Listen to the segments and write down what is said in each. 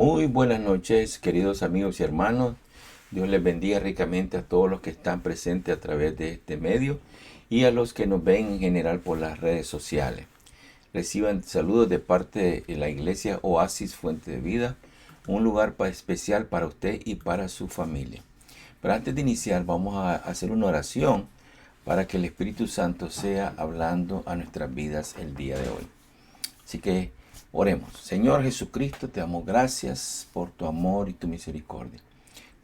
Muy buenas noches, queridos amigos y hermanos. Dios les bendiga ricamente a todos los que están presentes a través de este medio y a los que nos ven en general por las redes sociales. Reciban saludos de parte de la Iglesia Oasis Fuente de Vida, un lugar especial para usted y para su familia. Pero antes de iniciar, vamos a hacer una oración para que el Espíritu Santo sea hablando a nuestras vidas el día de hoy. Así que oremos. Señor Jesucristo, te damos gracias por tu amor y tu misericordia.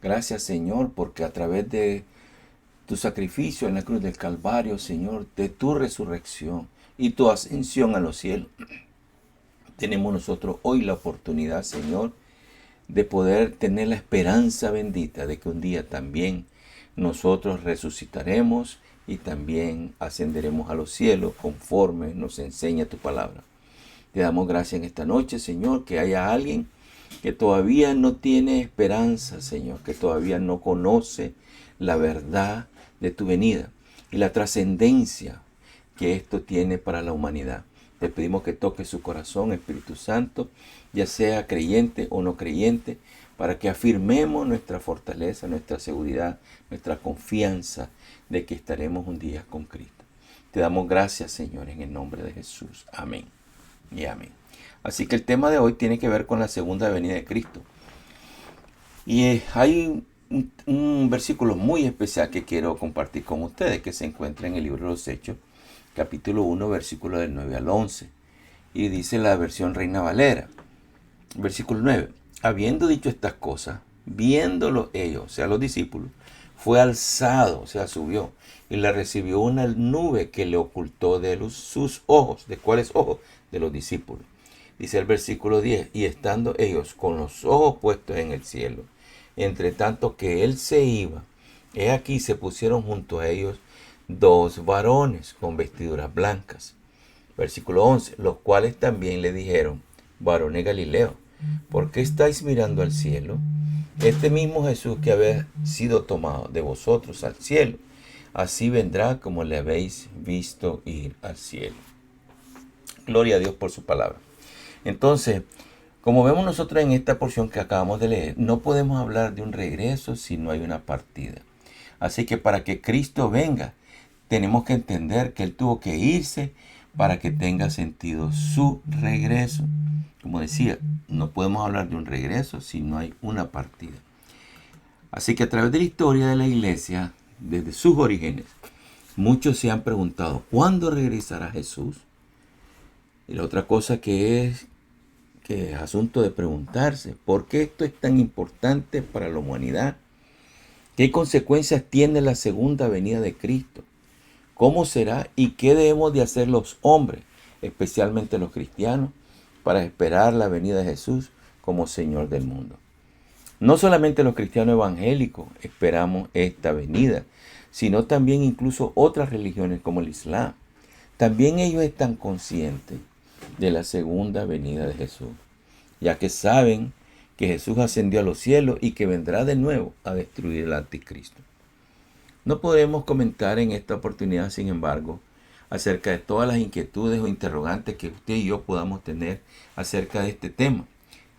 Gracias, Señor, porque a través de tu sacrificio en la cruz del Calvario, Señor, de tu resurrección y tu ascensión a los cielos, tenemos nosotros hoy la oportunidad, Señor, de poder tener la esperanza bendita de que un día también nosotros resucitaremos y también ascenderemos a los cielos conforme nos enseña tu palabra. Te damos gracias en esta noche, Señor, que haya alguien que todavía no tiene esperanza, Señor, que todavía no conoce la verdad de tu venida y la trascendencia que esto tiene para la humanidad. Te pedimos que toques su corazón, Espíritu Santo, ya sea creyente o no creyente, para que afirmemos nuestra fortaleza, nuestra seguridad, nuestra confianza de que estaremos un día con Cristo. Te damos gracias, Señor, en el nombre de Jesús. Amén y amén. Así que el tema de hoy tiene que ver con la segunda venida de Cristo. Y hay un versículo muy especial que quiero compartir con ustedes, que se encuentra en el libro de los Hechos, capítulo 1, versículo del 9 al 11. Y dice la versión Reina Valera, versículo 9. Habiendo dicho estas cosas, viéndolo ellos, o sea, los discípulos, fue alzado, o sea, subió, y le recibió una nube que le ocultó de sus ojos. ¿De cuáles ojos? De los discípulos. Dice el versículo 10, y estando ellos con los ojos puestos en el cielo, entre tanto que él se iba, he aquí se pusieron junto a ellos dos varones con vestiduras blancas. Versículo 11, los cuales también le dijeron, varones Galileo, ¿por qué estáis mirando al cielo? Este mismo Jesús que había sido tomado de vosotros al cielo, así vendrá como le habéis visto ir al cielo. Gloria a Dios por su palabra. Entonces, como vemos nosotros en esta porción que acabamos de leer, no podemos hablar de un regreso si no hay una partida. Así que para que Cristo venga, tenemos que entender que Él tuvo que irse para que tenga sentido su regreso. Como decía, no podemos hablar de un regreso si no hay una partida. Así que a través de la historia de la iglesia, desde sus orígenes, muchos se han preguntado, ¿cuándo regresará Jesús? Y la otra cosa que es asunto de preguntarse, ¿por qué esto es tan importante para la humanidad? ¿Qué consecuencias tiene la segunda venida de Cristo? ¿Cómo será y qué debemos de hacer los hombres, especialmente los cristianos, para esperar la venida de Jesús como Señor del mundo? No solamente los cristianos evangélicos esperamos esta venida, sino también incluso otras religiones como el Islam. También ellos están conscientes de la segunda venida de Jesús, ya que saben que Jesús ascendió a los cielos y que vendrá de nuevo a destruir el anticristo. No podemos comentar en esta oportunidad, sin embargo, acerca de todas las inquietudes o interrogantes que usted y yo podamos tener acerca de este tema,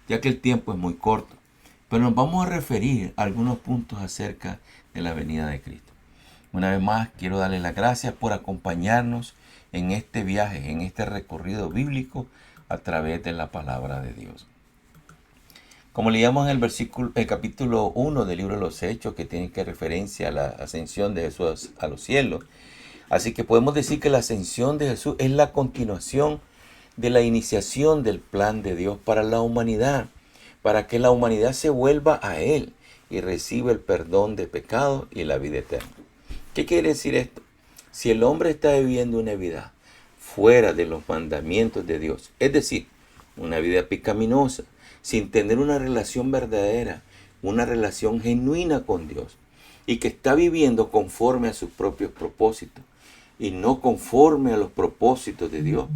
ya que el tiempo es muy corto. Pero nos vamos a referir a algunos puntos acerca de la venida de Cristo. Una vez más, quiero darles las gracias por acompañarnos en este viaje, en este recorrido bíblico a través de la palabra de Dios. Como leíamos en el capítulo 1 del libro de los Hechos, que tiene que referencia a la ascensión de Jesús a los cielos, así que podemos decir que la ascensión de Jesús es la continuación de la iniciación del plan de Dios para la humanidad, para que la humanidad se vuelva a Él y reciba el perdón de pecados y la vida eterna. ¿Qué quiere decir esto? Si el hombre está viviendo una vida fuera de los mandamientos de Dios, es decir, una vida pecaminosa, sin tener una relación verdadera, una relación genuina con Dios, y que está viviendo conforme a sus propios propósitos y no conforme a los propósitos de Dios,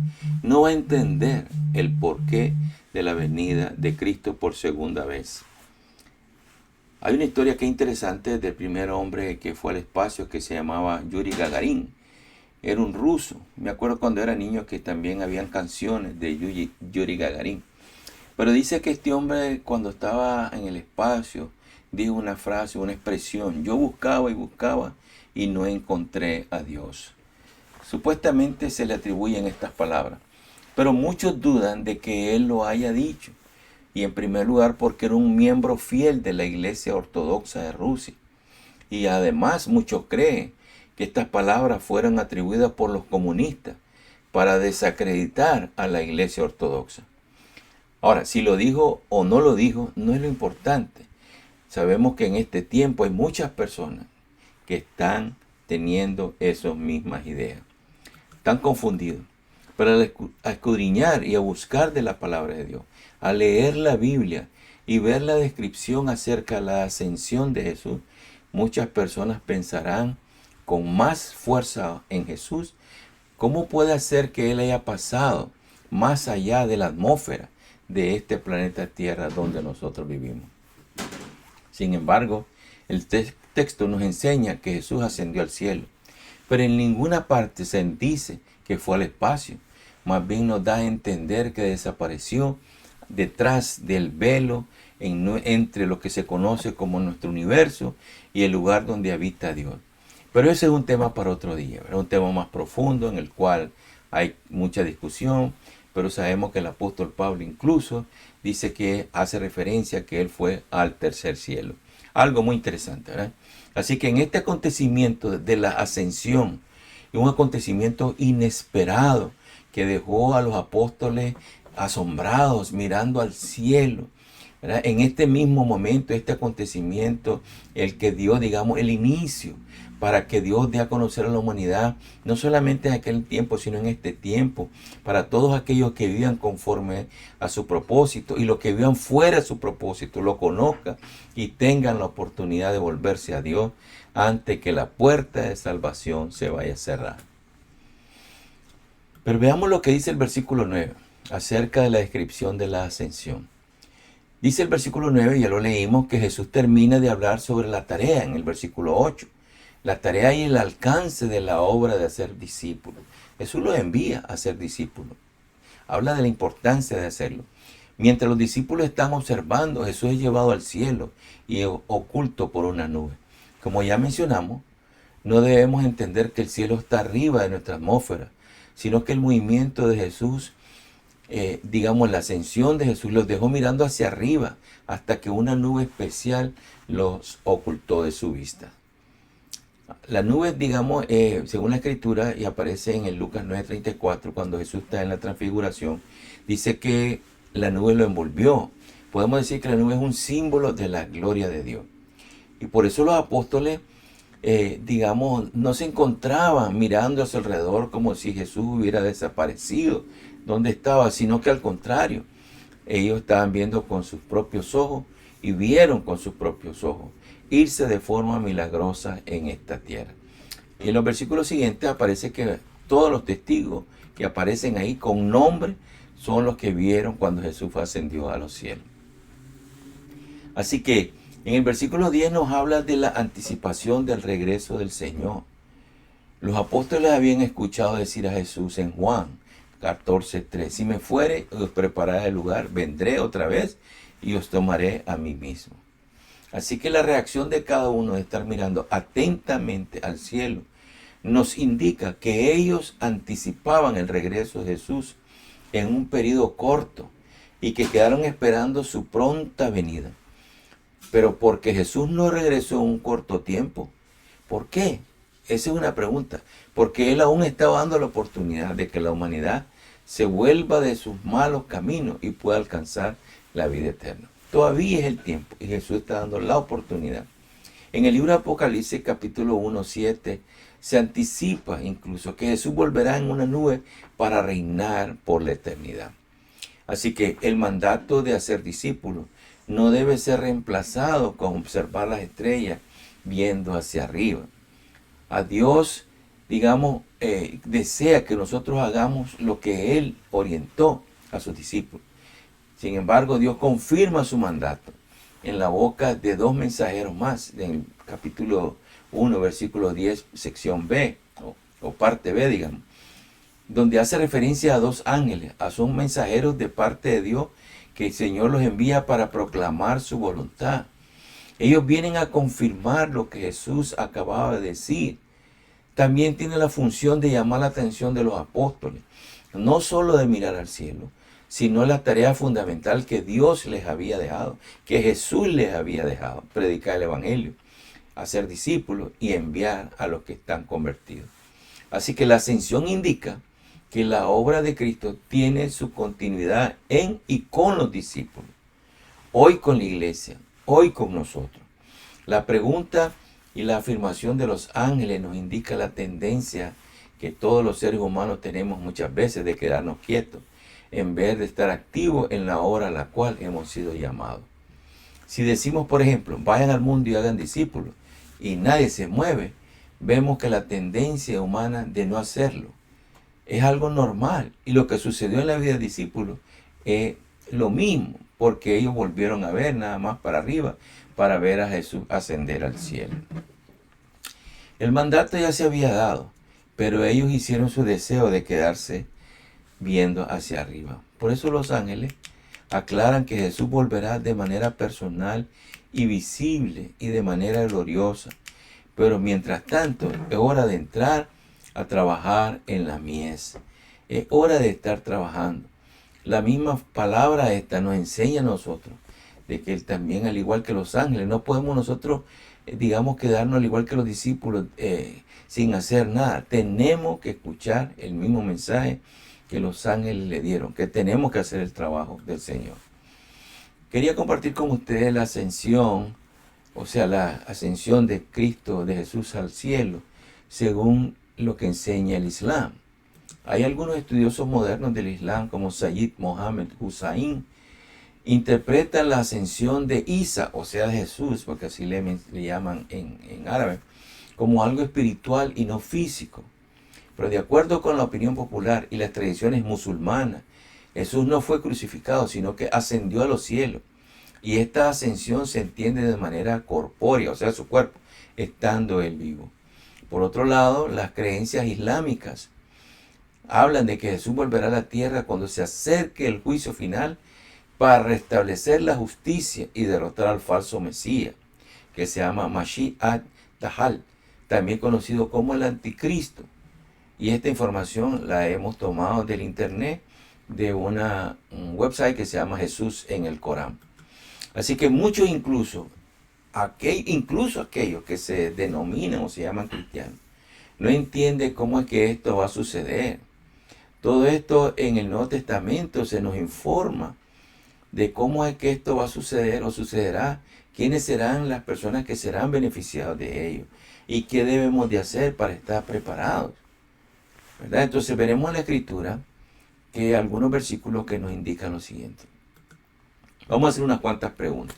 no va a entender el porqué de la venida de Cristo por segunda vez. Hay una historia que es interesante del primer hombre que fue al espacio, que se llamaba Yuri Gagarin. Era un ruso. Me acuerdo cuando era niño que también habían canciones de Yuri Gagarin. Pero dice que este hombre, cuando estaba en el espacio, dijo una frase, una expresión: yo buscaba y buscaba y no encontré a Dios. Supuestamente se le atribuyen estas palabras, pero muchos dudan de que él lo haya dicho. Y en primer lugar porque era un miembro fiel de la Iglesia Ortodoxa de Rusia. Y además muchos creen que estas palabras fueron atribuidas por los comunistas para desacreditar a la Iglesia Ortodoxa. Ahora, si lo dijo o no lo dijo, no es lo importante. Sabemos que en este tiempo hay muchas personas que están teniendo esas mismas ideas. Están confundidos. Pero al escudriñar y a buscar de la palabra de Dios, a leer la Biblia y ver la descripción acerca de la ascensión de Jesús, muchas personas pensarán con más fuerza en Jesús. ¿Cómo puede ser que Él haya pasado más allá de la atmósfera de este planeta Tierra donde nosotros vivimos? Sin embargo, el texto nos enseña que Jesús ascendió al cielo, pero en ninguna parte se dice que fue al espacio. Más bien nos da a entender que desapareció detrás del velo entre lo que se conoce como nuestro universo y el lugar donde habita Dios. Pero ese es un tema para otro día, es un tema más profundo en el cual hay mucha discusión, pero sabemos que el apóstol Pablo incluso dice que hace referencia a que él fue al tercer cielo. Algo muy interesante, ¿verdad? Así que en este acontecimiento de la ascensión, un acontecimiento inesperado que dejó a los apóstoles asombrados mirando al cielo, ¿verdad? En este mismo momento, este acontecimiento, el que dio, digamos, el inicio para que Dios dé a conocer a la humanidad, no solamente en aquel tiempo, sino en este tiempo, para todos aquellos que vivan conforme a su propósito y los que vivan fuera de su propósito, lo conozcan y tengan la oportunidad de volverse a Dios antes que la puerta de salvación se vaya a cerrar. Pero veamos lo que dice el versículo 9 acerca de la descripción de la ascensión. Dice el versículo 9, ya lo leímos, que Jesús termina de hablar sobre la tarea en el versículo 8. La tarea y el alcance de la obra de hacer discípulos. Jesús los envía a ser discípulos. Habla de la importancia de hacerlo. Mientras los discípulos están observando, Jesús es llevado al cielo y oculto por una nube. Como ya mencionamos, no debemos entender que el cielo está arriba de nuestra atmósfera, sino que el movimiento de Jesús, digamos la ascensión de Jesús, los dejó mirando hacia arriba hasta que una nube especial los ocultó de su vista. La nube, digamos, según la escritura, y aparece en el Lucas 9:34, cuando Jesús está en la transfiguración, dice que la nube lo envolvió. Podemos decir que la nube es un símbolo de la gloria de Dios. Y por eso los apóstoles, digamos, no se encontraban mirando a su alrededor como si Jesús hubiera desaparecido donde estaba, sino que al contrario, ellos estaban viendo con sus propios ojos y vieron con sus propios ojos irse de forma milagrosa en esta tierra. Y en los versículos siguientes aparece que todos los testigos que aparecen ahí con nombre son los que vieron cuando Jesús ascendió a los cielos. Así que en el versículo 10 nos habla de la anticipación del regreso del Señor. Los apóstoles habían escuchado decir a Jesús en Juan 14:3, si me fuere y os prepararé el lugar, vendré otra vez y os tomaré a mí mismo. Así que la reacción de cada uno de estar mirando atentamente al cielo nos indica que ellos anticipaban el regreso de Jesús en un periodo corto y que quedaron esperando su pronta venida. Pero porque Jesús no regresó en un corto tiempo, ¿por qué? Esa es una pregunta. Porque Él aún estaba dando la oportunidad de que la humanidad se vuelva de sus malos caminos y pueda alcanzar la vida eterna. Todavía es el tiempo y Jesús está dando la oportunidad. En el libro de Apocalipsis capítulo 1:7 se anticipa incluso que Jesús volverá en una nube para reinar por la eternidad. Así que el mandato de hacer discípulos no debe ser reemplazado con observar las estrellas viendo hacia arriba. A Dios, digamos, desea que nosotros hagamos lo que Él orientó a sus discípulos. Sin embargo, Dios confirma su mandato en la boca de dos mensajeros más, en el capítulo 1, versículo 10, sección B, o parte B, digamos, donde hace referencia a dos ángeles, son mensajeros de parte de Dios que el Señor los envía para proclamar su voluntad. Ellos vienen a confirmar lo que Jesús acababa de decir. También tiene la función de llamar la atención de los apóstoles, no solo de mirar al cielo, sino la tarea fundamental que Dios les había dejado, que Jesús les había dejado: predicar el Evangelio, hacer discípulos y enviar a los que están convertidos. Así que la ascensión indica que la obra de Cristo tiene su continuidad en y con los discípulos, hoy con la iglesia, hoy con nosotros. La pregunta y la afirmación de los ángeles nos indica la tendencia que todos los seres humanos tenemos muchas veces de quedarnos quietos, en vez de estar activos en la obra a la cual hemos sido llamados. Si decimos, por ejemplo, vayan al mundo y hagan discípulos, y nadie se mueve, vemos que la tendencia humana de no hacerlo es algo normal. Y lo que sucedió en la vida del discípulo es lo mismo, porque ellos volvieron a ver nada más para arriba, para ver a Jesús ascender al cielo. El mandato ya se había dado, pero ellos hicieron su deseo de quedarse viendo hacia arriba. Por eso los ángeles aclaran que Jesús volverá de manera personal y visible y de manera gloriosa. Pero mientras tanto es hora de entrar a trabajar en la mies. Es hora de estar trabajando. La misma palabra esta nos enseña a nosotros de que Él también, al igual que los ángeles, no podemos nosotros, digamos, quedarnos al igual que los discípulos sin hacer nada. Tenemos que escuchar el mismo mensaje que los ángeles le dieron, que tenemos que hacer el trabajo del Señor. Quería compartir con ustedes la ascensión, o sea, la ascensión de Cristo, de Jesús al cielo, según lo que enseña el Islam. Hay algunos estudiosos modernos del Islam, como Sayyid Mohammed Hussain, interpretan la ascensión de Isa, o sea, de Jesús, porque así le llaman en árabe, como algo espiritual y no físico. Pero de acuerdo con la opinión popular y las tradiciones musulmanas, Jesús no fue crucificado, sino que ascendió a los cielos. Y esta ascensión se entiende de manera corpórea, o sea, su cuerpo, estando él vivo. Por otro lado, las creencias islámicas hablan de que Jesús volverá a la tierra cuando se acerque el juicio final para restablecer la justicia y derrotar al falso Mesías, que se llama Mashiach ad-Dajjal, también conocido como el Anticristo. Y esta información la hemos tomado del internet, de un website que se llama Jesús en el Corán. Así que muchos, incluso aquellos que se denominan o se llaman cristianos, no entienden cómo es que esto va a suceder. Todo esto en el Nuevo Testamento se nos informa de cómo es que esto va a suceder o sucederá, quiénes serán las personas que serán beneficiados de ello y qué debemos de hacer para estar preparados, ¿verdad? Entonces veremos en la Escritura que algunos versículos que nos indican lo siguiente. Vamos a hacer unas cuantas preguntas.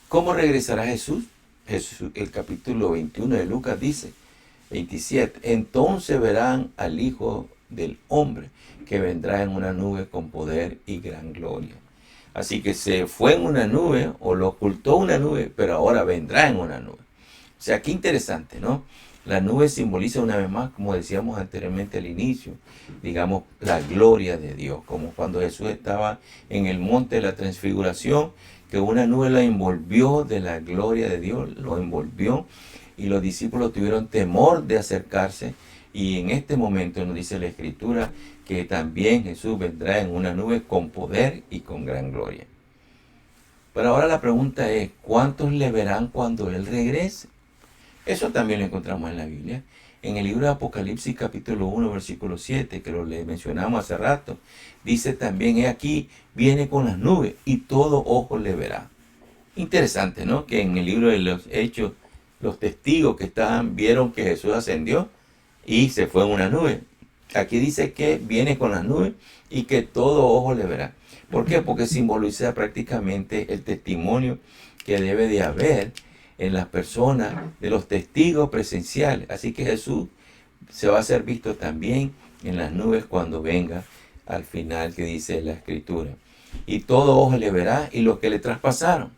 ¿Cómo regresará Jesús? El capítulo 21 de Lucas dice, 27, entonces verán al Hijo del Hombre que vendrá en una nube con poder y gran gloria. Así que se fue en una nube o lo ocultó una nube, pero ahora vendrá en una nube. O sea, qué interesante, ¿no? La nube simboliza una vez más, como decíamos anteriormente al inicio, digamos, la gloria de Dios, como cuando Jesús estaba en el monte de la transfiguración, que una nube la envolvió de la gloria de Dios, lo envolvió, y los discípulos tuvieron temor de acercarse, y en este momento nos dice la Escritura que también Jesús vendrá en una nube con poder y con gran gloria. Pero ahora la pregunta es, ¿cuántos le verán cuando Él regrese? Eso también lo encontramos en la Biblia. En el libro de Apocalipsis capítulo 1 versículo 7, que lo le mencionamos hace rato, dice también, he aquí, viene con las nubes y todo ojo le verá. Interesante, ¿no? Que en el libro de los Hechos, los testigos que estaban vieron que Jesús ascendió y se fue en una nube. Aquí dice que viene con las nubes y que todo ojo le verá. ¿Por qué? Porque simboliza prácticamente el testimonio que debe de haber en las personas de los testigos presenciales. Así que Jesús se va a ser visto también en las nubes cuando venga al final, que dice la Escritura. Y todo ojo le verá, y los que le traspasaron,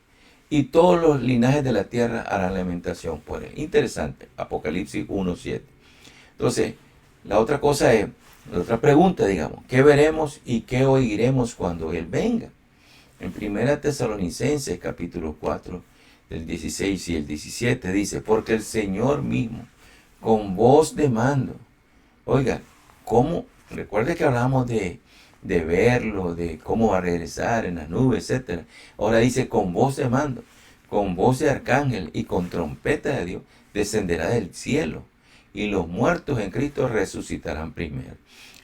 y todos los linajes de la tierra harán lamentación por él. Interesante, Apocalipsis 1:7. Entonces, la otra cosa es, la otra pregunta, digamos, ¿qué veremos y qué oiremos cuando Él venga? En 1 Tesalonicenses capítulo 4, del 16 y el 17 dice, porque el Señor mismo, con voz de mando, oiga, ¿cómo? Recuerde que hablamos de verlo, de cómo va a regresar en las nubes, etc. Ahora dice, con voz de mando, con voz de arcángel y con trompeta de Dios, descenderá del cielo, y los muertos en Cristo resucitarán primero.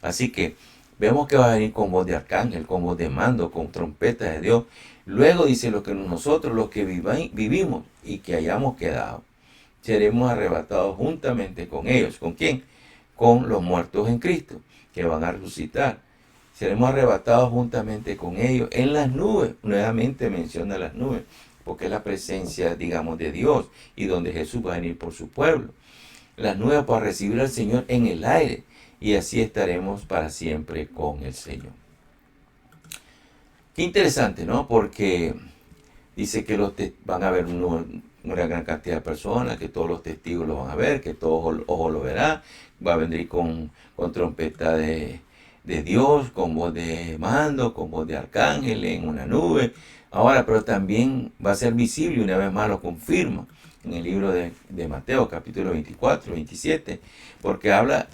Así que vemos que va a venir con voz de arcángel, con voz de mando, con trompeta de Dios. Luego dice lo que nosotros, los que vivimos y que hayamos quedado, seremos arrebatados juntamente con ellos. ¿Con quién? Con los muertos en Cristo, que van a resucitar. Seremos arrebatados juntamente con ellos en las nubes. Nuevamente menciona las nubes, porque es la presencia, digamos, de Dios y donde Jesús va a venir por su pueblo. Las nubes para recibir al Señor en el aire, y así estaremos para siempre con el Señor. Qué interesante, ¿no? Porque dice que van a haber una gran cantidad de personas, que todos los testigos lo van a ver, que todo ojo lo verá, va a venir con trompeta de Dios, con voz de mando, con voz de arcángel en una nube. Ahora, pero también va a ser visible, una vez más lo confirma en el libro de Mateo, capítulo 24, 27,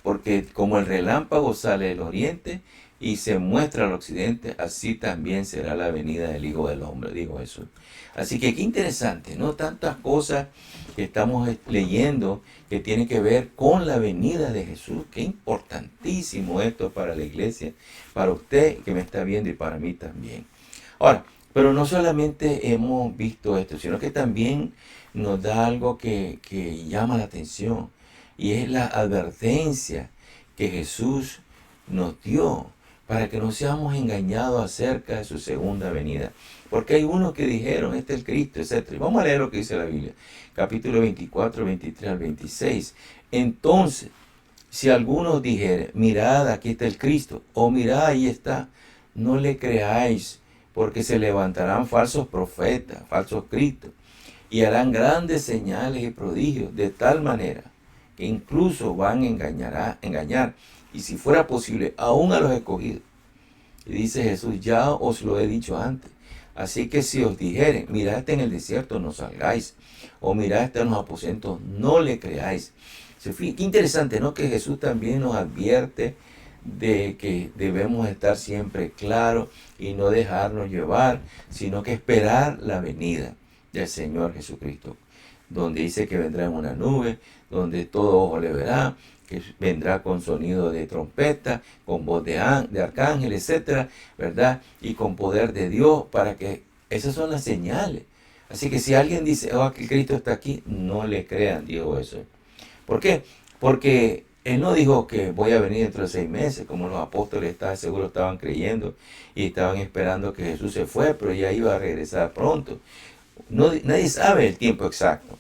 porque como el relámpago sale del oriente y se muestra al occidente, así también será la venida del Hijo del Hombre, dijo Jesús. Así que qué interesante, ¿no? Tantas cosas que estamos leyendo que tienen que ver con la venida de Jesús. Qué importantísimo esto para la iglesia, para usted que me está viendo y para mí también. Ahora, pero no solamente hemos visto esto, sino que también nos da algo que llama la atención, y es la advertencia que Jesús nos dio para que no seamos engañados acerca de su segunda venida. Porque hay unos que dijeron, este es el Cristo, etc. Vamos a leer lo que dice la Biblia, capítulo 24, 23 al 26. Entonces, si alguno dijere, mirad, aquí está el Cristo, o mirad, ahí está, no le creáis, porque se levantarán falsos profetas, falsos cristos, y harán grandes señales y prodigios, de tal manera que incluso van a engañar, y si fuera posible, aún a los escogidos. Y dice Jesús, ya os lo he dicho antes. Así que si os dijeren, mirad está en el desierto, no salgáis, o mirad está en los aposentos, no le creáis. Qué interesante, ¿no? Que Jesús también nos advierte de que debemos estar siempre claros y no dejarnos llevar, sino que esperar la venida del Señor Jesucristo, donde dice que vendrá en una nube, donde todo ojo le verá, que vendrá con sonido de trompeta, con voz de arcángel, etcétera, ¿verdad? Y con poder de Dios, para que esas son las señales. Así que si alguien dice, oh, que Cristo está aquí, no le crean, dijo eso. ¿Por qué? Porque Él no dijo que voy a venir dentro de 6 meses, como los apóstoles seguro estaban creyendo y estaban esperando que Jesús se fue, pero ya iba a regresar pronto. Nadie sabe el tiempo exacto,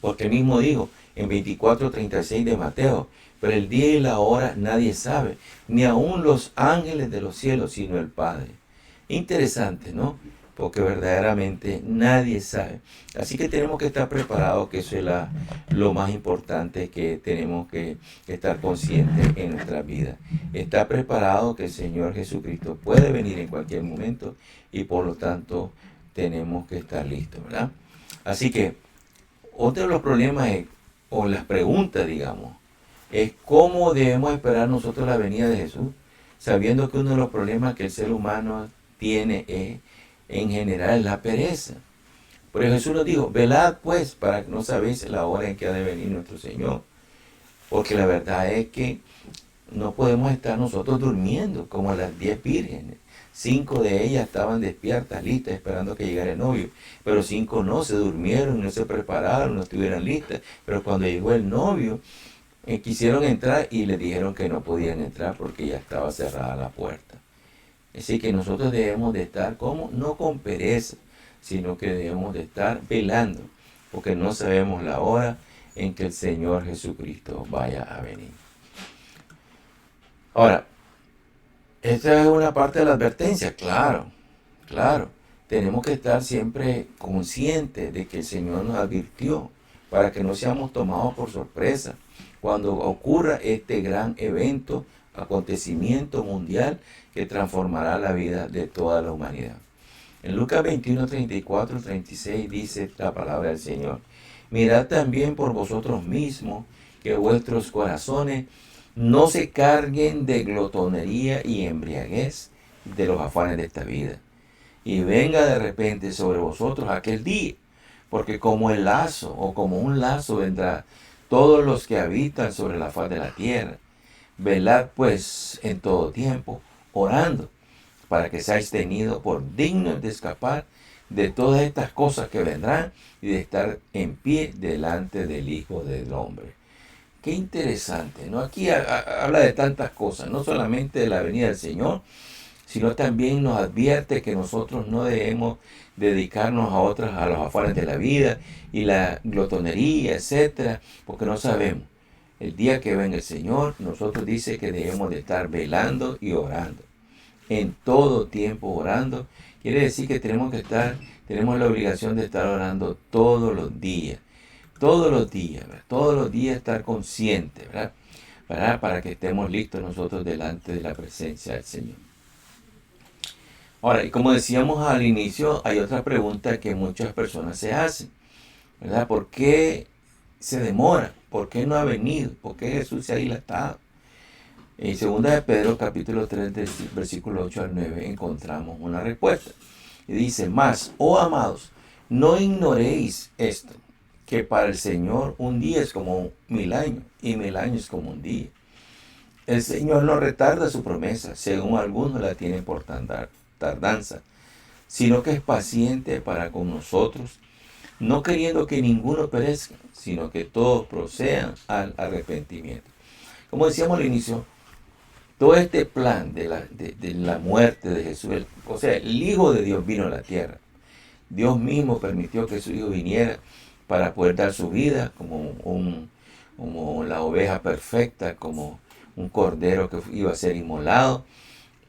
porque Él mismo dijo en 24:36 de Mateo, pero el día y la hora nadie sabe, ni aun los ángeles de los cielos, sino el Padre. Interesante, ¿no? Porque verdaderamente nadie sabe. Así que tenemos que estar preparados, que eso es lo más importante que tenemos que estar conscientes en nuestra vida. Estar preparado que el Señor Jesucristo puede venir en cualquier momento, y por lo tanto tenemos que estar listos, ¿verdad? Así que otro de los problemas o las preguntas, digamos, es cómo debemos esperar nosotros la venida de Jesús, sabiendo que uno de los problemas que el ser humano tiene es, en general, la pereza. Pero Jesús nos dijo, velad pues, para que no sabéis la hora en que ha de venir nuestro Señor. Porque la verdad es que no podemos estar nosotros durmiendo como las 10 vírgenes. 5 de ellas estaban despiertas, listas, esperando que llegara el novio. Pero 5 no, se durmieron, no se prepararon, no estuvieran listas. Pero cuando llegó el novio, quisieron entrar y le dijeron que no podían entrar porque ya estaba cerrada la puerta. Así que nosotros debemos de estar como, no con pereza, sino que debemos de estar velando, porque no sabemos la hora en que el Señor Jesucristo vaya a venir. Ahora, esta es una parte de la advertencia, claro. Tenemos que estar siempre conscientes de que el Señor nos advirtió para que no seamos tomados por sorpresa cuando ocurra este gran acontecimiento mundial que transformará la vida de toda la humanidad. En Lucas 21, 34, 36 dice la palabra del Señor: mirad también por vosotros mismos que vuestros corazones no se carguen de glotonería y embriaguez de los afanes de esta vida, y venga de repente sobre vosotros aquel día, porque como el lazo o como un lazo vendrá todos los que habitan sobre la faz de la tierra. Velad pues en todo tiempo, orando, para que seáis tenidos por dignos de escapar de todas estas cosas que vendrán y de estar en pie delante del Hijo del Hombre. Qué interesante, ¿no? Aquí habla de tantas cosas, no solamente de la venida del Señor, sino también nos advierte que nosotros no debemos dedicarnos a los afanes de la vida y la glotonería, etcétera, porque no sabemos. El día que venga el Señor, nosotros dice que debemos de estar velando y orando. En todo tiempo orando. Quiere decir que tenemos la obligación de estar orando todos los días. ¿Verdad? Todos los días estar conscientes, ¿verdad? Para que estemos listos nosotros delante de la presencia del Señor. Ahora, y como decíamos al inicio, hay otra pregunta que muchas personas se hacen, ¿verdad? ¿Por qué se demora? ¿Por qué no ha venido? ¿Por qué Jesús se ha dilatado? En 2 de Pedro, capítulo 3, versículo 8 al 9, encontramos una respuesta. Y dice: mas, oh amados, no ignoréis esto, que para el Señor un día es como 1000 años, y 1000 años como un día. El Señor no retarda su promesa, según algunos la tienen por tardanza, sino que es paciente para con nosotros, no queriendo que ninguno perezca, sino que todos procedan al arrepentimiento. Como decíamos al inicio, todo este plan de la muerte de Jesús, o sea, el Hijo de Dios vino a la tierra. Dios mismo permitió que su Hijo viniera para poder dar su vida como la oveja perfecta, como un cordero que iba a ser inmolado,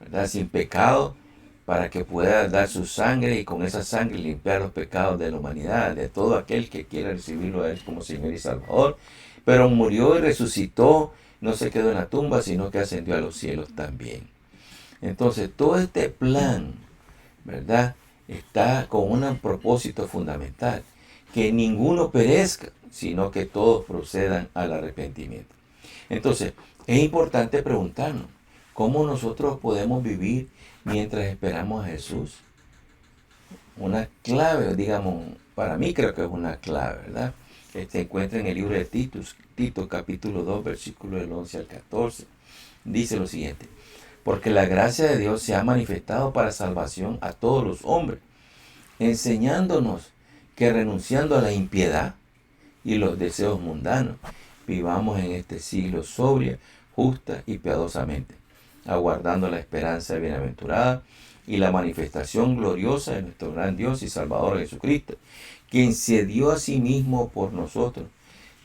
¿verdad? Sin pecado, para que pueda dar su sangre y con esa sangre limpiar los pecados de la humanidad, de todo aquel que quiera recibirlo a Él como Señor y Salvador. Pero murió y resucitó, no se quedó en la tumba, sino que ascendió a los cielos también. Entonces, todo este plan, ¿verdad?, está con un propósito fundamental: que ninguno perezca, sino que todos procedan al arrepentimiento. Entonces, es importante preguntarnos, ¿cómo nosotros podemos vivir mientras esperamos a Jesús? Una clave, digamos, para mí creo que es una clave, ¿verdad? Se encuentra en el libro de Tito capítulo 2, versículo del 11 al 14. Dice lo siguiente: porque la gracia de Dios se ha manifestado para salvación a todos los hombres, enseñándonos que renunciando a la impiedad y los deseos mundanos, vivamos en este siglo sobria, justa y piadosamente, aguardando la esperanza bienaventurada y la manifestación gloriosa de nuestro gran Dios y Salvador Jesucristo, quien se dio a sí mismo por nosotros,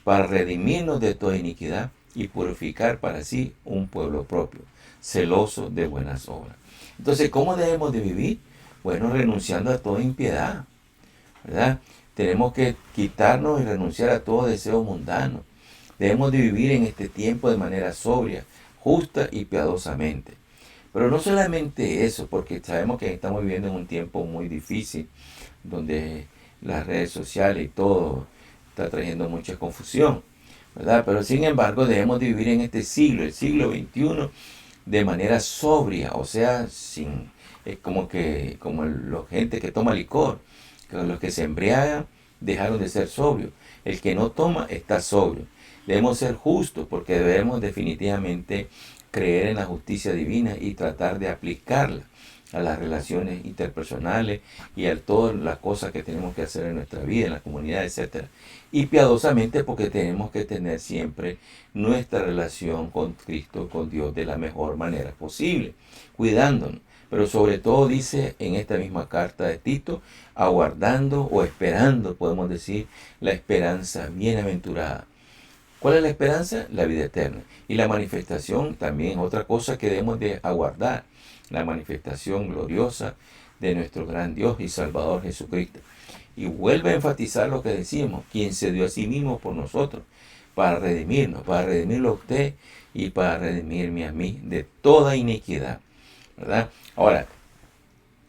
para redimirnos de toda iniquidad y purificar para sí un pueblo propio, celoso de buenas obras. Entonces, ¿cómo debemos de vivir? Bueno, renunciando a toda impiedad, ¿verdad? Tenemos que quitarnos y renunciar a todo deseo mundano. Debemos de vivir en este tiempo de manera sobria, justa y piadosamente. Pero no solamente eso, porque sabemos que estamos viviendo en un tiempo muy difícil, donde las redes sociales y todo está trayendo mucha confusión, ¿verdad? Pero sin embargo debemos de vivir en este siglo, el siglo XXI, de manera sobria, o sea, como la gente que toma licor, que los que se embriagan dejaron de ser sobrios. El que no toma está sobrio. Debemos ser justos, porque debemos definitivamente creer en la justicia divina y tratar de aplicarla a las relaciones interpersonales y a todas las cosas que tenemos que hacer en nuestra vida, en la comunidad, etc. Y piadosamente, porque tenemos que tener siempre nuestra relación con Cristo, con Dios, de la mejor manera posible, cuidándonos. Pero sobre todo dice en esta misma carta de Tito, aguardando o esperando, podemos decir, la esperanza bienaventurada. ¿Cuál es la esperanza? La vida eterna. Y la manifestación también, otra cosa que debemos de aguardar, la manifestación gloriosa de nuestro gran Dios y Salvador Jesucristo. Y vuelve a enfatizar lo que decimos: quien se dio a sí mismo por nosotros, para redimirnos, para redimirlo a usted y para redimirme a mí de toda iniquidad, ¿verdad? Ahora,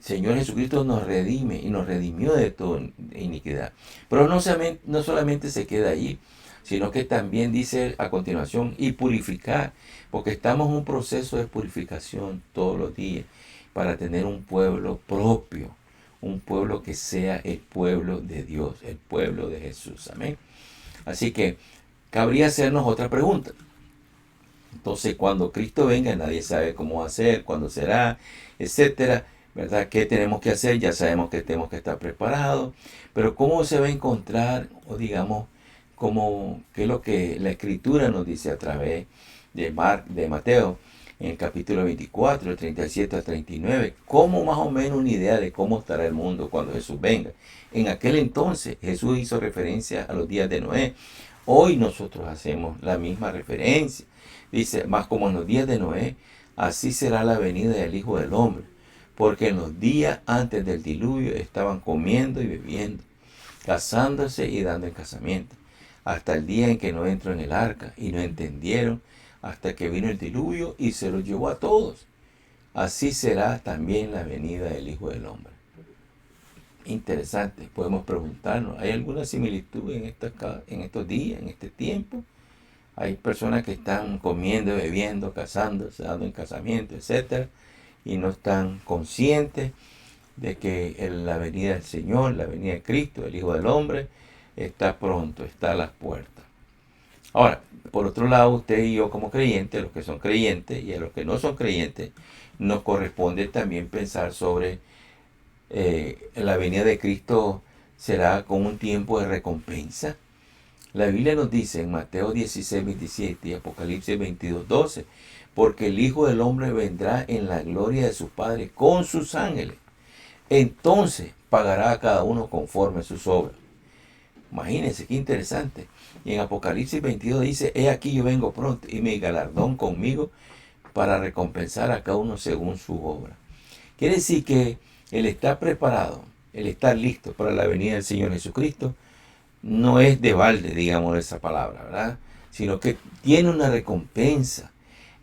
Señor Jesucristo nos redime y nos redimió de toda iniquidad. Pero no solamente se queda ahí, sino que también dice a continuación, y purificar, porque estamos en un proceso de purificación todos los días para tener un pueblo propio, un pueblo que sea el pueblo de Dios, el pueblo de Jesús. Amén. Así que cabría hacernos otra pregunta. Entonces, cuando Cristo venga, nadie sabe cómo va a ser, cuándo será, etcétera, ¿verdad? ¿Qué tenemos que hacer? Ya sabemos que tenemos que estar preparados, pero ¿cómo se va a encontrar, o digamos, qué es lo que la Escritura nos dice a través de Mateo, en el capítulo 24, del 37 al 39, como más o menos una idea de cómo estará el mundo cuando Jesús venga? En aquel entonces Jesús hizo referencia a los días de Noé. Hoy nosotros hacemos la misma referencia. Dice, más como en los días de Noé, así será la venida del Hijo del Hombre. Porque en los días antes del diluvio estaban comiendo y bebiendo, casándose y dando en casamiento, hasta el día en que no entró en el arca, y no entendieron hasta que vino el diluvio y se los llevó a todos. Así será también la venida del Hijo del Hombre. Interesante, podemos preguntarnos, ¿hay alguna similitud en estos días, en este tiempo? Hay personas que están comiendo, bebiendo, casándose, dando en casamiento, etcétera, y no están conscientes de que la venida del Señor, la venida de Cristo, el Hijo del Hombre, está pronto, está a las puertas. Ahora, por otro lado, usted y yo como creyentes, los que son creyentes y a los que no son creyentes, nos corresponde también pensar sobre la venida de Cristo será con un tiempo de recompensa. La Biblia nos dice en Mateo 16, 27 y Apocalipsis 22, 12, porque el Hijo del Hombre vendrá en la gloria de su Padre con sus ángeles. Entonces pagará a cada uno conforme a sus obras. Imagínense qué interesante. Y en Apocalipsis 22 dice, he aquí yo vengo pronto y mi galardón conmigo para recompensar a cada uno según su obra. Quiere decir que el estar preparado, el estar listo para la venida del Señor Jesucristo, no es de balde, digamos, esa palabra, ¿verdad? Sino que tiene una recompensa.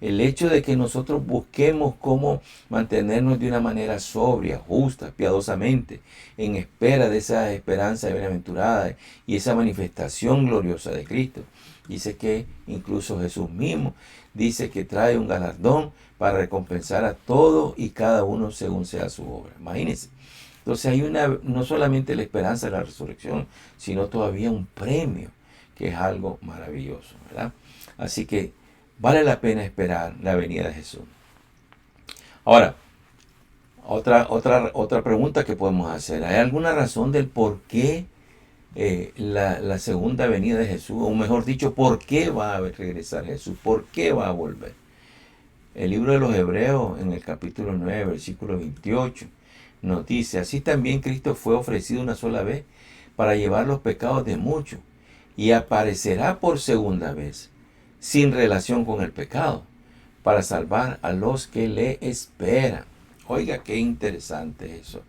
El hecho de que nosotros busquemos cómo mantenernos de una manera sobria, justa, piadosamente, en espera de esa esperanza bienaventurada y esa manifestación gloriosa de Cristo. Dice que incluso Jesús mismo dice que trae un galardón para recompensar a todos y cada uno según sea su obra. Imagínense. Entonces hay no solamente la esperanza de la resurrección, sino todavía un premio, que es algo maravilloso, ¿verdad? Así que vale la pena esperar la venida de Jesús. Ahora, otra pregunta que podemos hacer. ¿Hay alguna razón del por qué la segunda venida de Jesús? O mejor dicho, ¿por qué va a regresar Jesús? ¿Por qué va a volver? El libro de los Hebreos, en el capítulo 9, versículo 28, nos dice, así también Cristo fue ofrecido una sola vez para llevar los pecados de muchos, y aparecerá por segunda vez, sin relación con el pecado, para salvar a los que le esperan. Oiga, qué interesante eso,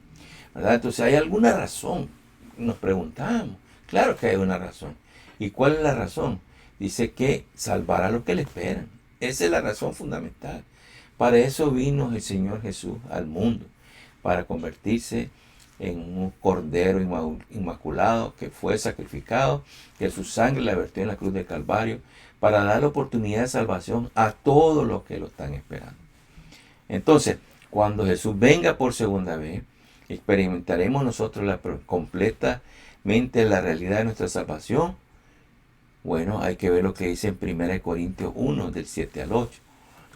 ¿verdad? Entonces, ¿hay alguna razón? Nos preguntamos. Claro que hay una razón. ¿Y cuál es la razón? Dice que salvará a los que le esperan. Esa es la razón fundamental. Para eso vino el Señor Jesús al mundo, para convertirse en un cordero inmaculado que fue sacrificado, que su sangre la vertió en la cruz del Calvario, para dar la oportunidad de salvación a todos los que lo están esperando. Entonces, cuando Jesús venga por segunda vez, experimentaremos nosotros completamente la realidad de nuestra salvación. Bueno, hay que ver lo que dice en 1 Corintios 1, del 7 al 8.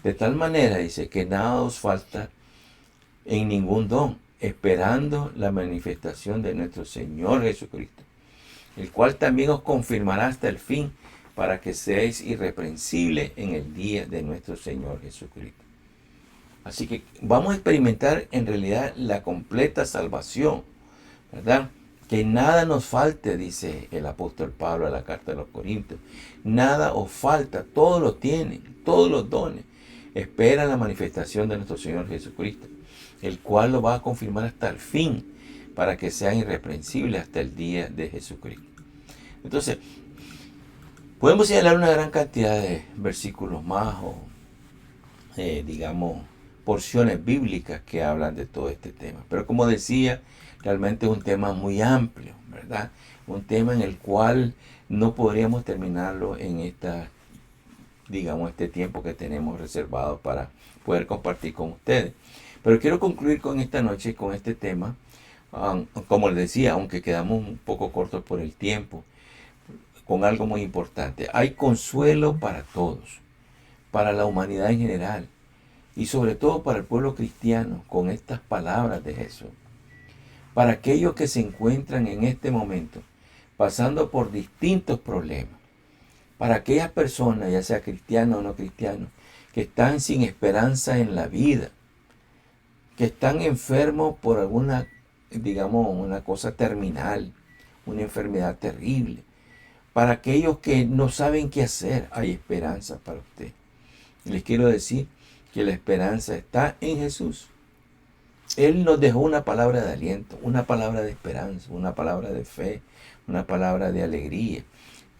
De tal manera, dice, que nada os falta en ningún don, esperando la manifestación de nuestro Señor Jesucristo, el cual también os confirmará hasta el fin, para que seáis irreprensibles en el día de nuestro Señor Jesucristo. Así que vamos a experimentar en realidad la completa salvación, ¿verdad? Que nada nos falte, dice el apóstol Pablo en la carta de los Corintios. Nada os falta, todos lo tienen, todos los dones. Esperan la manifestación de nuestro Señor Jesucristo, el cual lo va a confirmar hasta el fin, para que sean irreprensibles hasta el día de Jesucristo. Entonces, podemos señalar una gran cantidad de versículos más, o digamos, porciones bíblicas que hablan de todo este tema. Pero como decía, realmente es un tema muy amplio, ¿verdad? Un tema en el cual no podríamos terminarlo en este tiempo que tenemos reservado para poder compartir con ustedes. Pero quiero concluir con esta noche con este tema. Como les decía, aunque quedamos un poco cortos por el tiempo, con algo muy importante. Hay consuelo para todos, para la humanidad en general y sobre todo para el pueblo cristiano con estas palabras de Jesús. Para aquellos que se encuentran en este momento pasando por distintos problemas, para aquellas personas, ya sea cristianos o no cristianos, que están sin esperanza en la vida, que están enfermos por alguna, digamos, una cosa terminal, una enfermedad terrible. Para aquellos que no saben qué hacer, hay esperanza para usted. Les quiero decir que la esperanza está en Jesús. Él nos dejó una palabra de aliento, una palabra de esperanza, una palabra de fe, una palabra de alegría.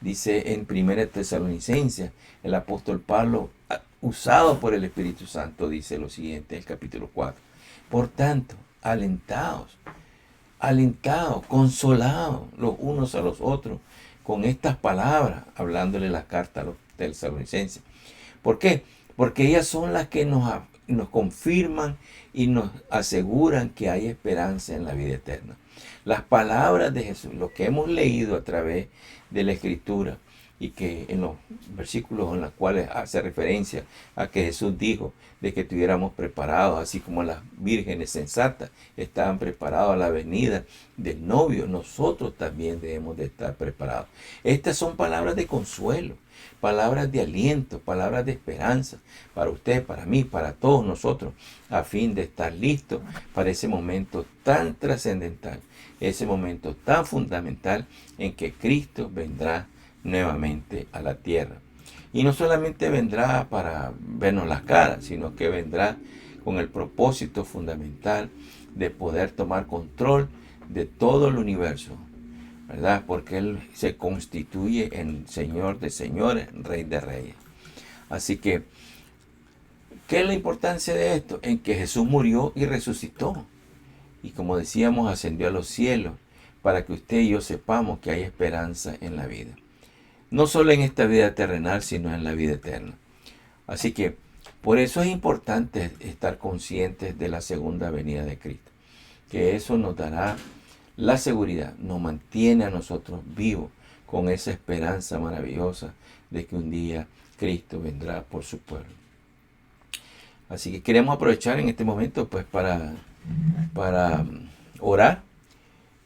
Dice en 1 Tesalonicenses, el apóstol Pablo, usado por el Espíritu Santo, dice lo siguiente, el capítulo 4. Por tanto, alentados, consolados los unos a los otros, con estas palabras, hablándole la carta a los tesalonicenses. ¿Por qué? Porque ellas son las que nos confirman y nos aseguran que hay esperanza en la vida eterna. Las palabras de Jesús, lo que hemos leído a través de la Escritura, y que en los versículos en los cuales hace referencia a que Jesús dijo de que estuviéramos preparados, así como las vírgenes sensatas estaban preparados a la venida del novio, nosotros también debemos de estar preparados. Estas son palabras de consuelo, palabras de aliento, palabras de esperanza para usted, para mí, para todos nosotros, a fin de estar listos para ese momento tan trascendental, ese momento tan fundamental en que Cristo vendrá nuevamente a la tierra. Y no solamente vendrá para vernos las caras, sino que vendrá con el propósito fundamental de poder tomar control de todo el universo, ¿verdad? Porque Él se constituye en Señor de señores, Rey de reyes. Así que, ¿qué es la importancia de esto? En que Jesús murió y resucitó. Y como decíamos, ascendió a los cielos para que usted y yo sepamos que hay esperanza en la vida. No solo en esta vida terrenal, sino en la vida eterna. Así que por eso es importante estar conscientes de la segunda venida de Cristo. Que eso nos dará la seguridad, nos mantiene a nosotros vivos con esa esperanza maravillosa de que un día Cristo vendrá por su pueblo. Así que queremos aprovechar en este momento pues para orar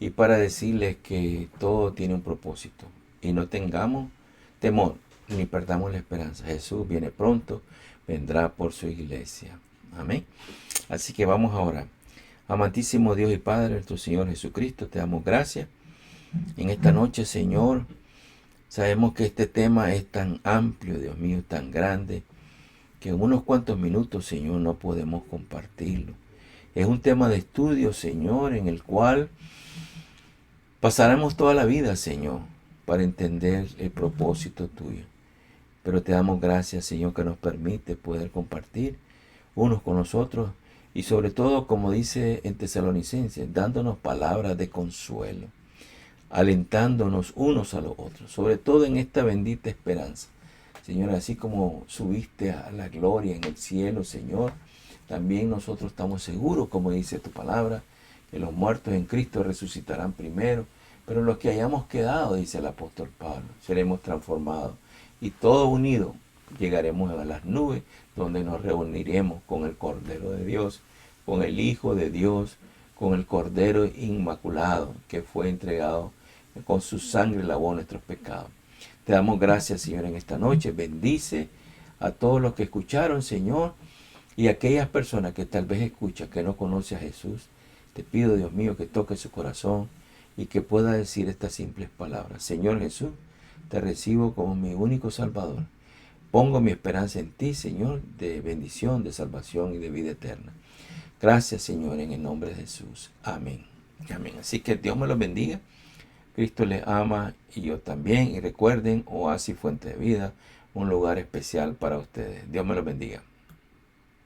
y para decirles que todo tiene un propósito y no tengamos temor ni perdamos la esperanza. Jesús viene pronto, vendrá por su iglesia. Amén. Así que vamos a orar. Amantísimo Dios y Padre, nuestro Señor Jesucristo, te damos gracias en esta noche, Señor. Sabemos que este tema es tan amplio, Dios mío, tan grande, que en unos cuantos minutos, Señor, no podemos compartirlo. Es un tema de estudio, Señor, en el cual pasaremos toda la vida, Señor, para entender el propósito tuyo. Pero te damos gracias, Señor, que nos permite poder compartir unos con los otros y sobre todo, como dice en Tesalonicenses, dándonos palabras de consuelo, alentándonos unos a los otros, sobre todo en esta bendita esperanza. Señor, así como subiste a la gloria en el cielo, Señor, también nosotros estamos seguros, como dice tu palabra, que los muertos en Cristo resucitarán primero, pero los que hayamos quedado, dice el apóstol Pablo, seremos transformados y todos unidos llegaremos a las nubes donde nos reuniremos con el Cordero de Dios, con el Hijo de Dios, con el Cordero Inmaculado que fue entregado con su sangre, lavó nuestros pecados. Te damos gracias, Señor, en esta noche. Bendice a todos los que escucharon, Señor, y a aquellas personas que tal vez escuchan, que no conocen a Jesús. Te pido, Dios mío, que toque su corazón y que pueda decir estas simples palabras. Señor Jesús, te recibo como mi único Salvador. Pongo mi esperanza en ti, Señor, de bendición, de salvación y de vida eterna. Gracias, Señor, en el nombre de Jesús. Amén. Amén. Así que Dios me los bendiga. Cristo les ama y yo también. Y recuerden, Oasis Fuente de Vida, un lugar especial para ustedes. Dios me los bendiga.